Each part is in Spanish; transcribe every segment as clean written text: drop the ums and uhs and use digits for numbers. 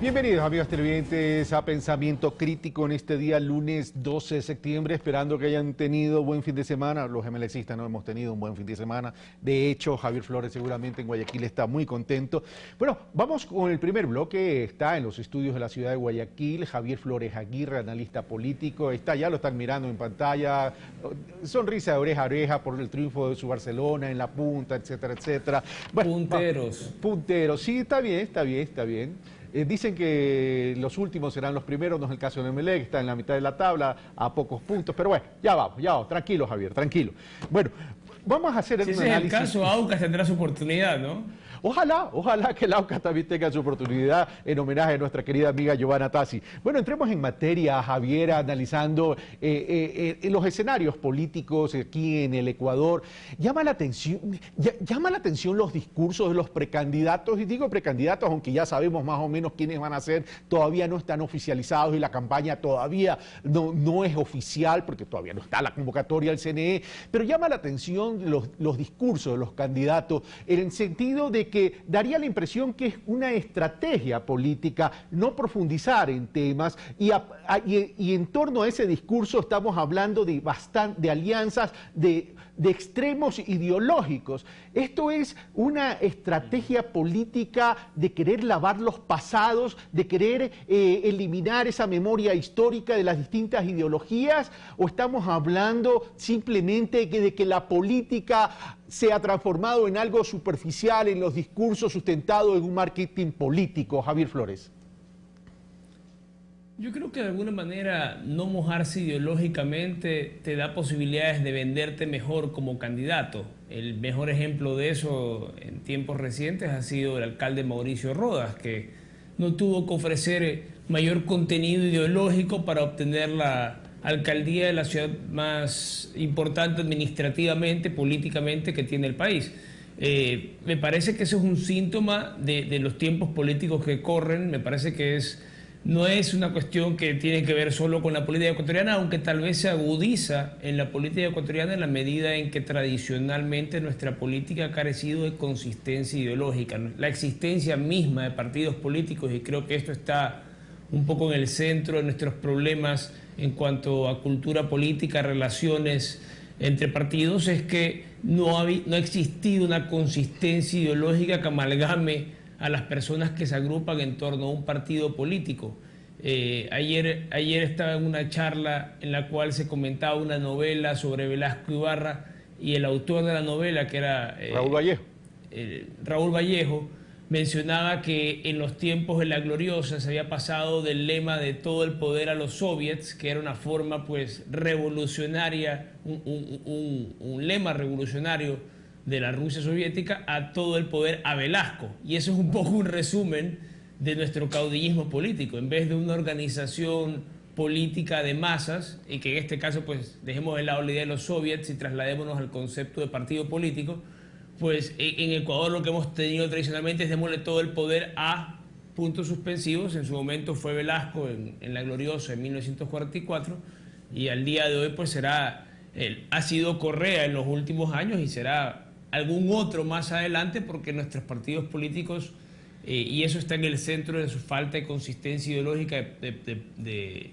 Bienvenidos amigos televidentes a Pensamiento Crítico en este día lunes 12 de septiembre, esperando que hayan tenido buen fin de semana. Los MLCistas no hemos tenido un buen fin de semana. De hecho, Javier Flores seguramente en Guayaquil está muy contento. Bueno, vamos con el primer bloque. Está en los estudios de la ciudad de Guayaquil Javier Flores Aguirre, analista político. Está, ya lo están mirando en pantalla. Sonrisa de oreja a oreja por el triunfo de su Barcelona en la punta, etcétera, etcétera. Bueno, punteros. Punteros, sí, está bien, está bien, está bien. Dicen que los últimos serán los primeros, no es el caso de Emelec, está en la mitad de la tabla, a pocos puntos, pero bueno, ya vamos, tranquilo Javier, tranquilo. Bueno, vamos a hacer si un ese análisis. es el caso, Aucas tendrá su oportunidad, ¿no? Ojalá que el Aucas también tenga su oportunidad en homenaje a nuestra querida amiga Giovanna Tassi. Bueno, entremos en materia, Javier, analizando los escenarios políticos aquí en el Ecuador. Llama la atención los discursos de los precandidatos, y digo precandidatos, aunque ya sabemos más o menos quiénes van a ser, todavía no están oficializados y la campaña todavía no es oficial, porque todavía no está la convocatoria del CNE, pero llama la atención los discursos de los candidatos en el sentido de que daría la impresión que es una estrategia política no profundizar en temas y en torno a ese discurso estamos hablando de alianzas de extremos ideológicos. Esto es una estrategia política de querer lavar los pasados, de querer eliminar esa memoria histórica de las distintas ideologías, o estamos hablando simplemente de que la política se ha transformado en algo superficial en los discursos sustentados en un marketing político. Javier Flores. Yo creo que de alguna manera no mojarse ideológicamente te da posibilidades de venderte mejor como candidato. El mejor ejemplo de eso en tiempos recientes ha sido el alcalde Mauricio Rodas, que no tuvo que ofrecer mayor contenido ideológico para obtener la alcaldía de la ciudad más importante administrativamente, políticamente que tiene el país. Me parece que eso es un síntoma de los tiempos políticos que corren. Me parece que no es una cuestión que tiene que ver solo con la política ecuatoriana, aunque tal vez se agudiza en la política ecuatoriana en la medida en que tradicionalmente nuestra política ha carecido de consistencia ideológica. La existencia misma de partidos políticos, y creo que esto está un poco en el centro de nuestros problemas en cuanto a cultura política, relaciones entre partidos, es que no ha existido una consistencia ideológica que amalgame a las personas que se agrupan en torno a un partido político. Ayer estaba en una charla en la cual se comentaba una novela sobre Velasco Ibarra, y el autor de la novela, que era Raúl Vallejo, mencionaba que en los tiempos de la gloriosa se había pasado del lema de todo el poder a los soviets, que era una forma pues revolucionaria, un lema revolucionario de la Rusia soviética, a todo el poder a Velasco. Y eso es un poco un resumen de nuestro caudillismo político. En vez de una organización política de masas, y que en este caso pues dejemos de lado la idea de los soviets y trasladémonos al concepto de partido político, pues en Ecuador lo que hemos tenido tradicionalmente es démosle todo el poder a puntos suspensivos. En su momento fue Velasco en la gloriosa en 1944, y al día de hoy pues ha sido Correa en los últimos años y será algún otro más adelante, porque nuestros partidos políticos, y eso está en el centro de su falta de consistencia ideológica, de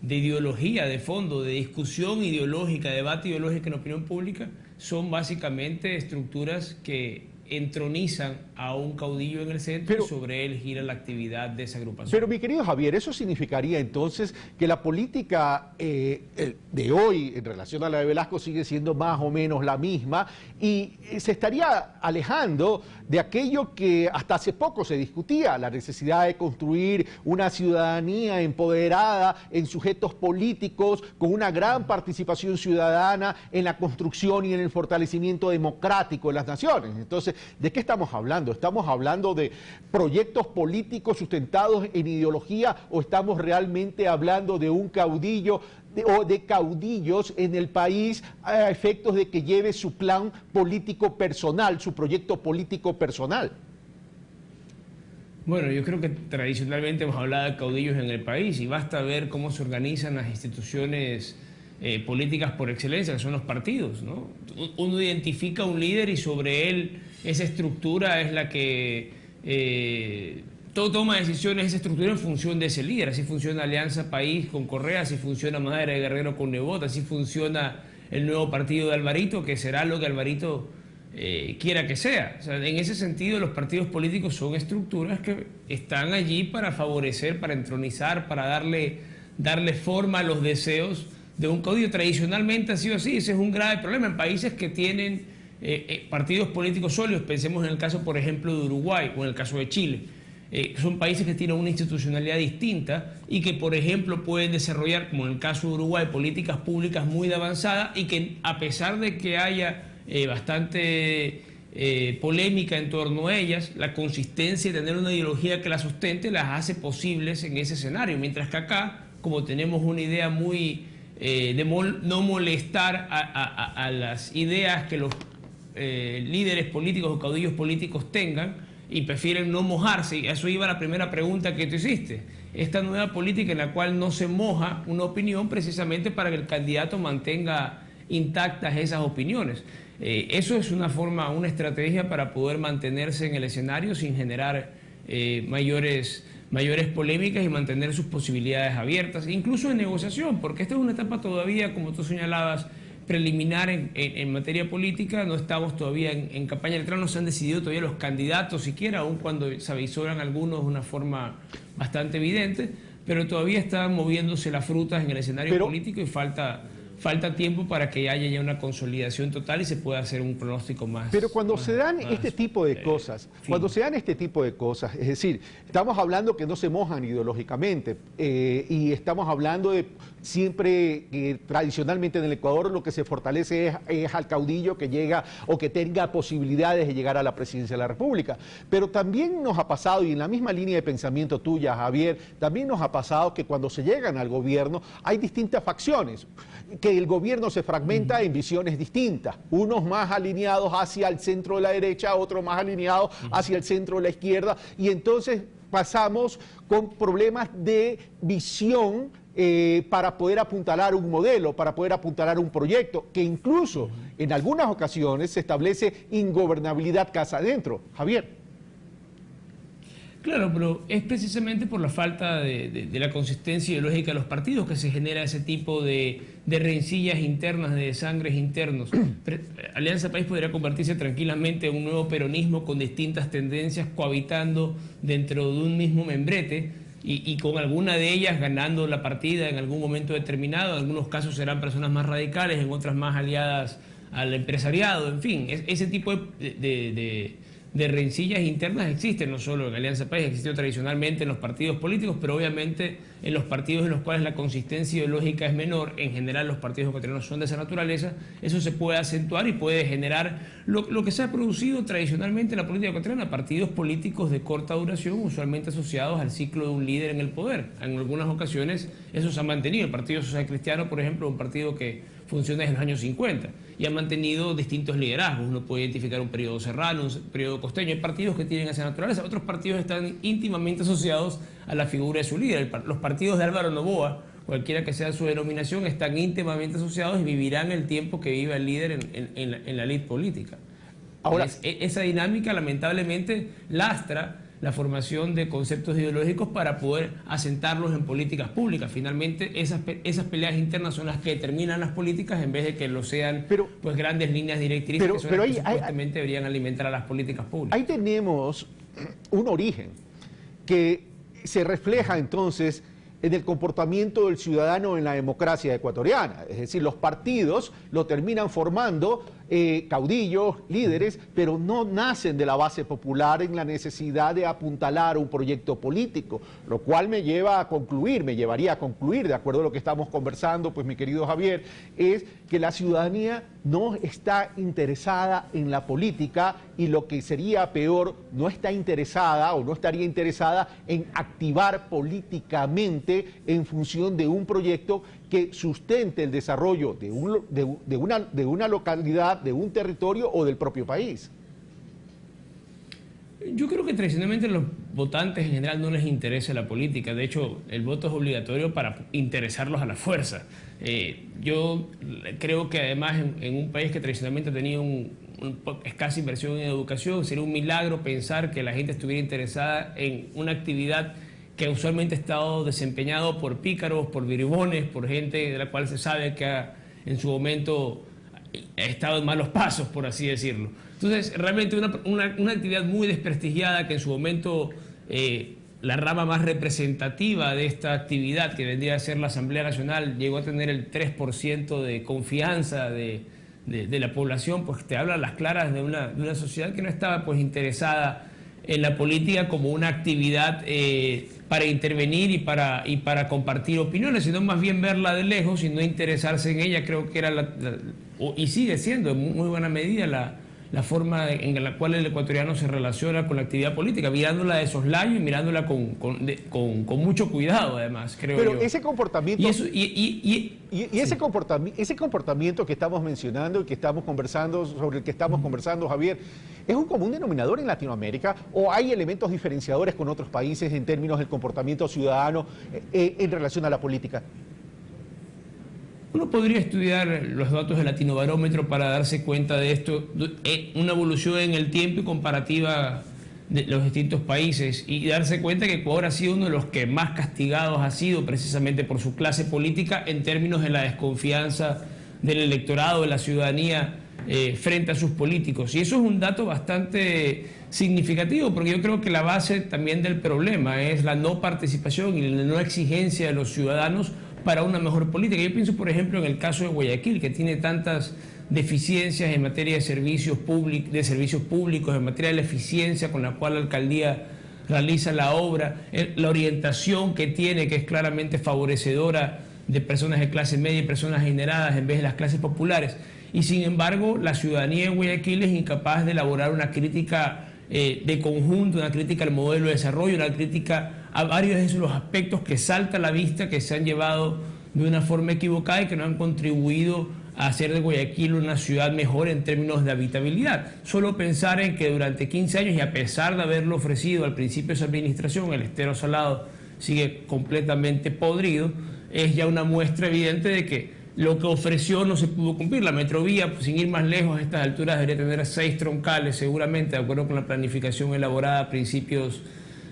ideología de fondo, de discusión ideológica, debate ideológico en la opinión pública, son básicamente estructuras que entronizan a un caudillo en el centro, y sobre él gira la actividad de esa agrupación. Pero mi querido Javier, eso significaría entonces que la política de hoy en relación a la de Velasco sigue siendo más o menos la misma, y se estaría alejando de aquello que hasta hace poco se discutía, la necesidad de construir una ciudadanía empoderada en sujetos políticos con una gran participación ciudadana en la construcción y en el fortalecimiento democrático de las naciones. Entonces, ¿de qué estamos hablando? ¿Estamos hablando de proyectos políticos sustentados en ideología, o estamos realmente hablando de un caudillo o de caudillos en el país a efectos de que lleve su plan político personal, su proyecto político personal? Bueno, yo creo que tradicionalmente hemos hablado de caudillos en el país, y basta ver cómo se organizan las instituciones políticas por excelencia, que son los partidos, ¿no? Uno identifica un líder y sobre él esa estructura es la que todo toma decisiones, esa estructura en función de ese líder. Así funciona Alianza País con Correa, así funciona Madera de Guerrero con Nebot, así funciona el nuevo partido de Alvarito, que será lo que Alvarito quiera que sea. O sea, en ese sentido, los partidos políticos son estructuras que están allí para favorecer, para entronizar, para darle forma a los deseos de un caudillo. Tradicionalmente ha sido así. Ese es un grave problema en países que tienen partidos políticos sólidos. Pensemos en el caso, por ejemplo, de Uruguay o en el caso de Chile. Son países que tienen una institucionalidad distinta y que, por ejemplo, pueden desarrollar, como en el caso de Uruguay, políticas públicas muy de avanzada, y que, a pesar de que haya bastante polémica en torno a ellas, la consistencia de tener una ideología que las sustente las hace posibles en ese escenario. Mientras que acá, como tenemos una idea muy de no molestar a las ideas que los líderes políticos o caudillos políticos tengan, y prefieren no mojarse, y eso iba a la primera pregunta que tú hiciste, esta nueva política en la cual no se moja una opinión precisamente para que el candidato mantenga intactas esas opiniones. Eso es una forma, una estrategia para poder mantenerse en el escenario sin generar mayores polémicas y mantener sus posibilidades abiertas, incluso en negociación, porque esta es una etapa todavía, como tú señalabas, preliminar en materia política. No estamos todavía en campaña electoral, no se han decidido todavía los candidatos siquiera, aun cuando se avisoran algunos de una forma bastante evidente, pero todavía están moviéndose las frutas en el escenario político y falta tiempo para que haya ya una consolidación total y se pueda hacer un pronóstico más. Pero cuando se dan este tipo de cosas, es decir, estamos hablando que no se mojan ideológicamente y estamos hablando de siempre que tradicionalmente en el Ecuador lo que se fortalece es al caudillo que llega o que tenga posibilidades de llegar a la presidencia de la República. Pero también nos ha pasado, y en la misma línea de pensamiento tuya, Javier, también nos ha pasado que cuando se llegan al gobierno hay distintas facciones, que el gobierno se fragmenta en visiones distintas, unos más alineados hacia el centro de la derecha, otros más alineados hacia el centro de la izquierda, y entonces pasamos con problemas de visión para poder apuntalar un modelo, para poder apuntalar un proyecto, que incluso en algunas ocasiones se establece ingobernabilidad casa adentro. Javier. Claro, pero es precisamente por la falta de la consistencia ideológica de los partidos que se genera ese tipo de rencillas internas, de desangres internos. Alianza País podría convertirse tranquilamente en un nuevo peronismo con distintas tendencias cohabitando dentro de un mismo membrete y con alguna de ellas ganando la partida en algún momento determinado. En algunos casos serán personas más radicales, en otras más aliadas al empresariado, en fin, ese tipo de rencillas internas existen, no solo en Alianza País, existió tradicionalmente en los partidos políticos, pero obviamente en los partidos en los cuales la consistencia ideológica es menor, en general los partidos ecuatorianos son de esa naturaleza, eso se puede acentuar y puede generar lo que se ha producido tradicionalmente en la política ecuatoriana, partidos políticos de corta duración, usualmente asociados al ciclo de un líder en el poder. En algunas ocasiones eso se ha mantenido. El Partido Social Cristiano, por ejemplo, es un partido que funciona desde los años 50 y ha mantenido distintos liderazgos. Uno puede identificar un periodo serrano, un periodo costeño. Hay partidos que tienen esa naturaleza, otros partidos están íntimamente asociados a la figura de su líder. Los partidos de Álvaro Noboa, cualquiera que sea su denominación, están íntimamente asociados y vivirán el tiempo que viva el líder en la lid política. Ahora, esa dinámica lamentablemente lastra la formación de conceptos ideológicos para poder asentarlos en políticas públicas. Finalmente, esas peleas internas son las que determinan las políticas en vez de que lo sean pues grandes líneas directrices que son las que supuestamente deberían alimentar a las políticas públicas. Ahí tenemos un origen que se refleja entonces en el comportamiento del ciudadano en la democracia ecuatoriana. Es decir, los partidos lo terminan formando caudillos, líderes, pero no nacen de la base popular en la necesidad de apuntalar un proyecto político, lo cual me llevaría a concluir, de acuerdo a lo que estamos conversando, pues mi querido Javier, es que la ciudadanía no está interesada en la política y lo que sería peor, no está interesada o no estaría interesada en activar políticamente en función de un proyecto que sustente el desarrollo de una localidad, de un territorio o del propio país. Yo creo que tradicionalmente votantes en general no les interesa la política. De hecho, el voto es obligatorio para interesarlos a la fuerza. Yo creo que además en un país que tradicionalmente ha tenido escasa inversión en educación, sería un milagro pensar que la gente estuviera interesada en una actividad que usualmente ha estado desempeñado por pícaros, por bribones, por gente de la cual se sabe que en su momento ha estado en malos pasos, por así decirlo. Entonces, realmente una actividad muy desprestigiada que en su momento la rama más representativa de esta actividad, que vendría a ser la Asamblea Nacional, llegó a tener el 3% de confianza de la población, pues te habla a las claras de una sociedad que no estaba pues interesada en la política como una actividad para intervenir y para compartir opiniones, sino más bien verla de lejos y no interesarse en ella. Creo que era y sigue siendo en muy buena medida la forma en la cual el ecuatoriano se relaciona con la actividad política, mirándola de soslayo y mirándola con mucho cuidado, además, creo yo. Pero ese comportamiento... ese comportamiento que estamos mencionando y que estamos conversando, sobre el que estamos conversando, Javier, ¿es un común denominador en Latinoamérica o hay elementos diferenciadores con otros países en términos del comportamiento ciudadano en relación a la política? Uno podría estudiar los datos del Latinobarómetro para darse cuenta de esto, una evolución en el tiempo y comparativa de los distintos países, y darse cuenta que Ecuador ha sido uno de los que más castigados ha sido precisamente por su clase política en términos de la desconfianza del electorado, de la ciudadanía frente a sus políticos. Y eso es un dato bastante significativo, porque yo creo que la base también del problema es la no participación y la no exigencia de los ciudadanos para una mejor política. Yo pienso, por ejemplo, en el caso de Guayaquil, que tiene tantas deficiencias en materia de servicios públicos, en materia de la eficiencia con la cual la alcaldía realiza la obra, la orientación que tiene, que es claramente favorecedora de personas de clase media y personas adineradas en vez de las clases populares. Y sin embargo, la ciudadanía de Guayaquil es incapaz de elaborar una crítica de conjunto, una crítica al modelo de desarrollo, una crítica a varios de esos aspectos que salta a la vista, que se han llevado de una forma equivocada y que no han contribuido a hacer de Guayaquil una ciudad mejor en términos de habitabilidad. Solo pensar en que durante 15 años, y a pesar de haberlo ofrecido al principio de su administración, el Estero Salado sigue completamente podrido, es ya una muestra evidente de que lo que ofreció no se pudo cumplir. La Metrovía, pues, sin ir más lejos, a estas alturas debería tener 6 troncales, seguramente, de acuerdo con la planificación elaborada a principios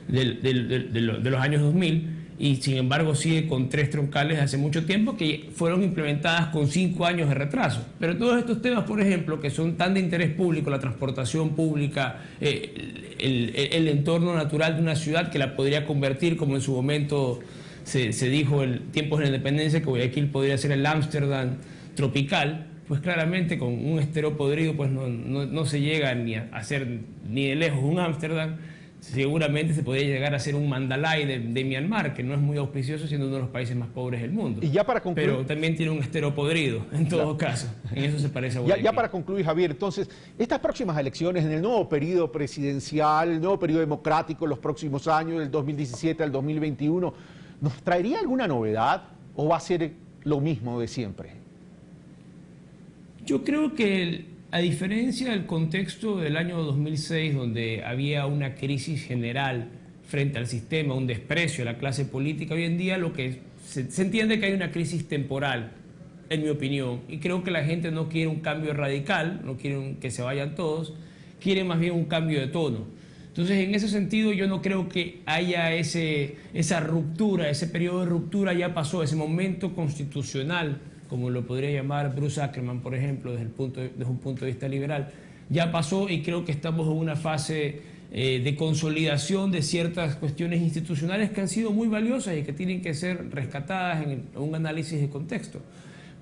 de los años 2000, y sin embargo sigue con 3 troncales hace mucho tiempo que fueron implementadas con 5 años de retraso. Pero todos estos temas, por ejemplo, que son tan de interés público, la transportación pública, el entorno natural de una ciudad que la podría convertir, como en su momento se dijo en tiempos de la independencia, que Guayaquil podría ser el Ámsterdam tropical, pues claramente con un estero podrido pues no se llega ni a hacer ni de lejos un Ámsterdam. Seguramente se podría llegar a ser un Mandalay de Myanmar, que no es muy auspicioso, siendo uno de los países más pobres del mundo. Y ya para concluir, pero también tiene un estero podrido, en todo caso. En eso se parece a Guayaquil. Ya para concluir, Javier, entonces, estas próximas elecciones, en el nuevo periodo presidencial, el nuevo periodo democrático, los próximos años, del 2017 al 2021, ¿nos traería alguna novedad o va a ser lo mismo de siempre? Yo creo que a diferencia del contexto del año 2006, donde había una crisis general frente al sistema, un desprecio a la clase política, hoy en día lo que se entiende que hay una crisis temporal, en mi opinión, y creo que la gente no quiere un cambio radical, no quiere que se vayan todos, quiere más bien un cambio de tono. Entonces, en ese sentido, yo no creo que haya esa ruptura, ese periodo de ruptura ya pasó, ese momento constitucional, como lo podría llamar Bruce Ackerman, por ejemplo, desde un punto de vista liberal, ya pasó, y creo que estamos en una fase de consolidación de ciertas cuestiones institucionales que han sido muy valiosas y que tienen que ser rescatadas en un análisis de contexto.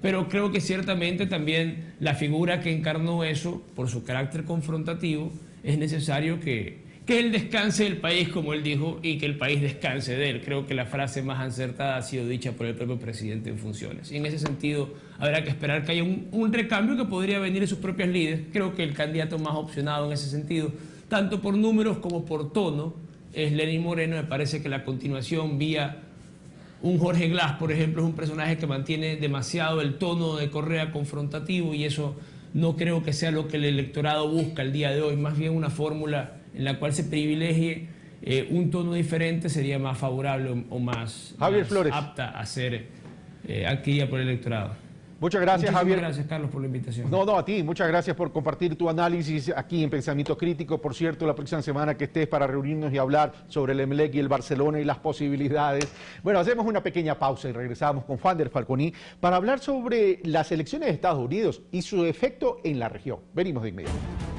Pero creo que ciertamente también la figura que encarnó eso, por su carácter confrontativo, es necesario que él descanse del país, como él dijo, y que el país descanse de él. Creo que la frase más acertada ha sido dicha por el propio presidente en funciones. Y en ese sentido habrá que esperar que haya un recambio que podría venir de sus propias líderes. Creo que el candidato más opcionado en ese sentido, tanto por números como por tono, es Lenín Moreno. Me parece que la continuación vía un Jorge Glass, por ejemplo, es un personaje que mantiene demasiado el tono de Correa confrontativo, y eso no creo que sea lo que el electorado busca el día de hoy, más bien una fórmula en la cual se privilegie un tono diferente sería más favorable o más Flores, apta a ser adquirida por el electorado. Muchas gracias, Javier. Gracias, Carlos, por la invitación. No, a ti. Muchas gracias por compartir tu análisis aquí en Pensamiento Crítico. Por cierto, la próxima semana que estés para reunirnos y hablar sobre el Emelec y el Barcelona y las posibilidades. Bueno, hacemos una pequeña pausa y regresamos con Fander Falconi para hablar sobre las elecciones de Estados Unidos y su efecto en la región. Venimos de inmediato.